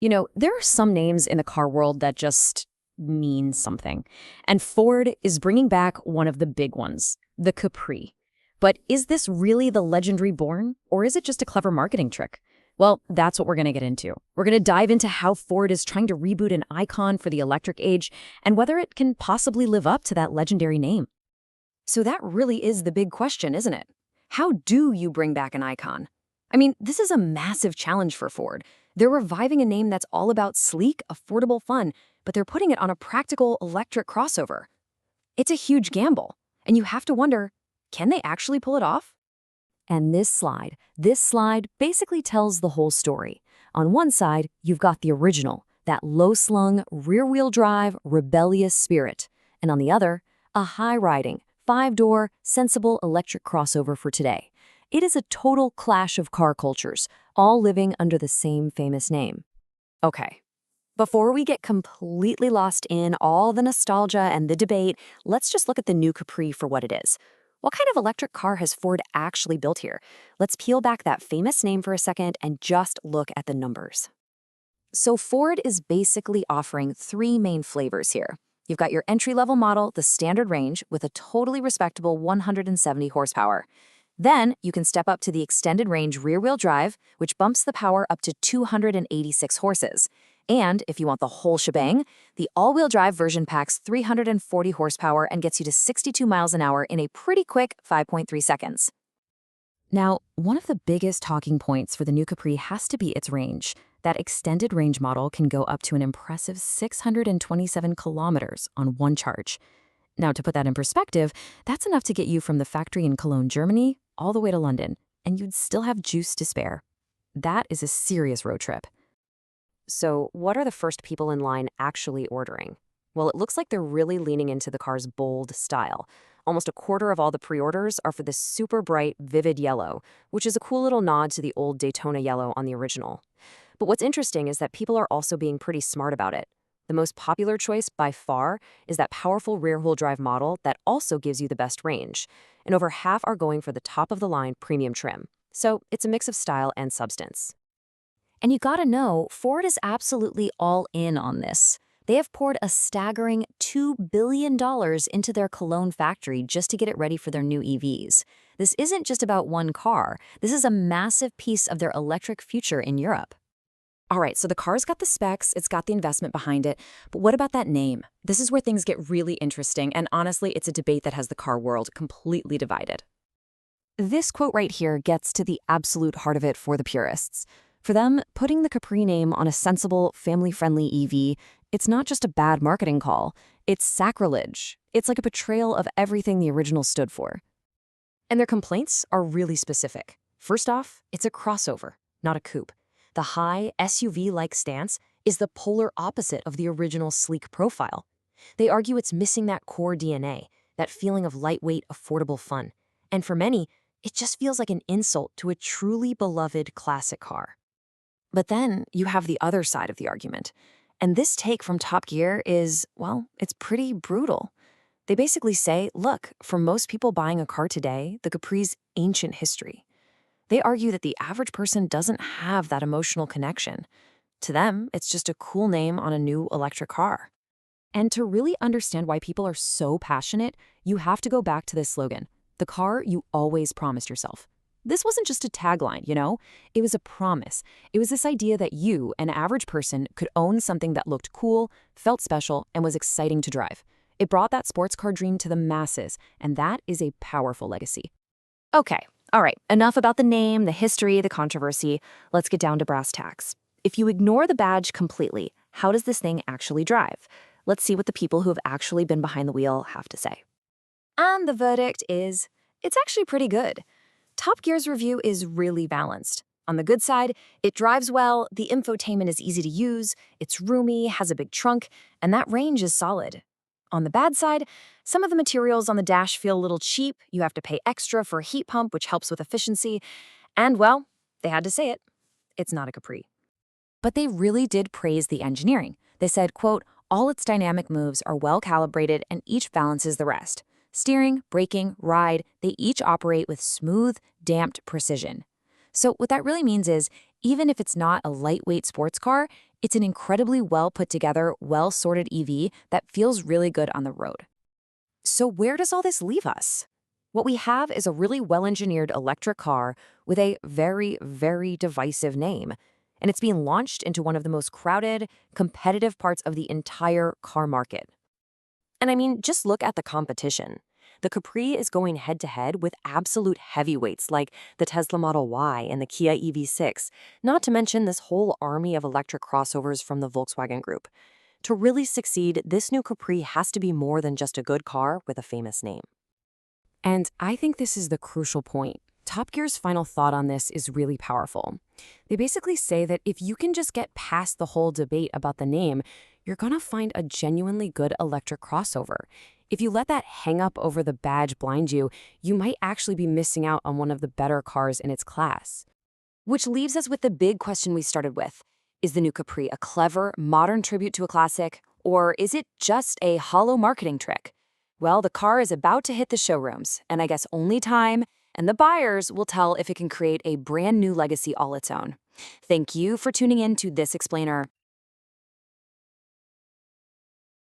There are some names in the car world that just mean something. And Ford is bringing back one of the big ones, the Capri. But is this really the legend reborn, or is it just a clever marketing trick? Well, that's what we're going to get into. We're going to dive into how Ford is trying to reboot an icon for the electric age and whether it can possibly live up to that legendary name. So that really is the big question, isn't it? How do you bring back an icon? I mean, this is a massive challenge for Ford. They're reviving a name that's all about sleek, affordable fun, but they're putting it on a practical electric crossover. It's a huge gamble, and you have to wonder, can they actually pull it off? And this slide basically tells the whole story. On one side, you've got the original, that low-slung, rear-wheel drive, rebellious spirit. And on the other, a high-riding, 5-door, sensible electric crossover for today. It is a total clash of car cultures, all living under the same famous name. Okay, before we get completely lost in all the nostalgia and the debate, let's just look at the new Capri for what it is. What kind of electric car has Ford actually built here? Let's peel back that famous name for a second and just look at the numbers. So Ford is basically offering 3 main flavors here. You've got your entry-level model, the standard range, with a totally respectable 170 horsepower. Then you can step up to the extended range rear-wheel drive, which bumps the power up to 286 horses. And if you want the whole shebang, the all-wheel drive version packs 340 horsepower and gets you to 62 miles an hour in a pretty quick 5.3 seconds. Now, one of the biggest talking points for the new Capri has to be its range. That extended range model can go up to an impressive 627 kilometers on one charge. Now, to put that in perspective, that's enough to get you from the factory in Cologne, Germany, all the way to London, and you'd still have juice to spare. That is a serious road trip. So, what are the first people in line actually ordering? Well, it looks like they're really leaning into the car's bold style. Almost a quarter of all the pre-orders are for this super bright, vivid yellow, which is a cool little nod to the old Daytona yellow on the original. But what's interesting is that people are also being pretty smart about it. The most popular choice by far is that powerful rear-wheel drive model that also gives you the best range. And over half are going for the top-of-the-line premium trim. So it's a mix of style and substance. And you gotta know, Ford is absolutely all in on this. They have poured a staggering $2 billion into their Cologne factory just to get it ready for their new EVs. This isn't just about one car. This is a massive piece of their electric future in Europe. All right, so the car's got the specs, it's got the investment behind it, but what about that name? This is where things get really interesting, and honestly, it's a debate that has the car world completely divided. This quote right here gets to the absolute heart of it for the purists. For them, putting the Capri name on a sensible, family-friendly EV, it's not just a bad marketing call, it's sacrilege. It's like a betrayal of everything the original stood for. And their complaints are really specific. First off, it's a crossover, not a coupe. The high, SUV-like stance is the polar opposite of the original sleek profile. They argue it's missing that core DNA, that feeling of lightweight, affordable fun. And for many, it just feels like an insult to a truly beloved classic car. But then you have the other side of the argument. And this take from Top Gear is, well, it's pretty brutal. They basically say, look, for most people buying a car today, the Capri's ancient history. They argue that the average person doesn't have that emotional connection. To them, it's just a cool name on a new electric car. And to really understand why people are so passionate, you have to go back to this slogan, the car you always promised yourself. This wasn't just a tagline, It was a promise. It was this idea that you, an average person, could own something that looked cool, felt special, and was exciting to drive. It brought that sports car dream to the masses, and that is a powerful legacy. Okay. All right, enough about the name, the history, the controversy. Let's get down to brass tacks. If you ignore the badge completely, how does this thing actually drive? Let's see what the people who have actually been behind the wheel have to say. And the verdict is, it's actually pretty good. Top Gear's review is really balanced. On the good side, it drives well, the infotainment is easy to use, it's roomy, has a big trunk, and that range is solid. On the bad side, some of the materials on the dash feel a little cheap, you have to pay extra for a heat pump, which helps with efficiency, and well, they had to say it, it's not a Capri. But they really did praise the engineering. They said, quote, all its dynamic moves are well calibrated and each balances the rest. Steering, braking, ride, they each operate with smooth, damped precision. So what that really means is, Even if it's not a lightweight sports car, it's an incredibly well put together, well sorted EV that feels really good on the road. So, where does all this leave us? What we have is a really well engineered electric car with a very, very divisive name. And it's being launched into one of the most crowded, competitive parts of the entire car market. And I mean, just look at the competition. The Capri is going head to head with absolute heavyweights like the Tesla Model Y and the Kia EV6, not to mention this whole army of electric crossovers from the Volkswagen Group. To really succeed, this new Capri has to be more than just a good car with a famous name. And I think this is the crucial point. Top Gear's final thought on this is really powerful. They basically say that if you can just get past the whole debate about the name, you're gonna find a genuinely good electric crossover. If you let that hang up over the badge blind you, you might actually be missing out on one of the better cars in its class. Which leaves us with the big question we started with. Is the new Capri a clever, modern tribute to a classic, or is it just a hollow marketing trick? Well, the car is about to hit the showrooms, and I guess only time and the buyers will tell if it can create a brand new legacy all its own. Thank you for tuning in to This Explainer.